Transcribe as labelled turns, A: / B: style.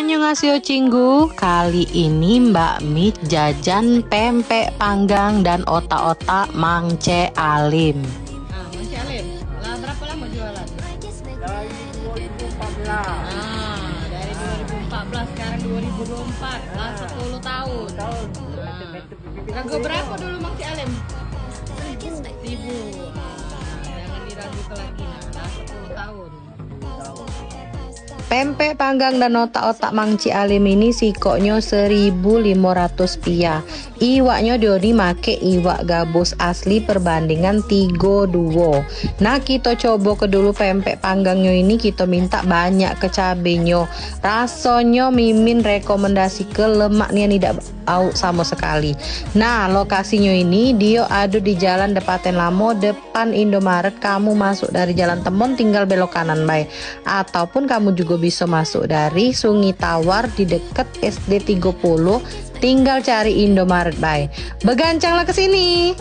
A: Annyeonghaseyo Cinggu. Kali ini Mbak Mi jajan pempek panggang dan otak-otak Mang C Alim.
B: Mang C Alim, berapa lama jualan?
C: Dari 2014.
B: Dari 2014 sekarang 2024, 10 tahun. Harga berapa dulu Mang C Alim? 1.000. Jangan diragukan lagi, nah 10 tahun.
A: Pempek panggang dan otak-otak Mang C Alim ini sikoknya 1.500 rupiah. Iwaknya Doni make iwak gabus asli perbandingan 3:2. Nah kita coba ke dulu pempek panggangnya ini, kita minta banyak ke cabenya. Rasanya mimin rekomendasi ke lemaknya tidak bau sama sekali. Nah lokasinya ini dia ada di Jalan Depaten Lamo depan Indomaret. Kamu masuk dari Jalan Temon tinggal belok kanan baik, ataupun kamu juga bisa masuk dari Sungai Tawar di dekat SD 30, tinggal cari Indomaret baik. Begancanglah ke sini.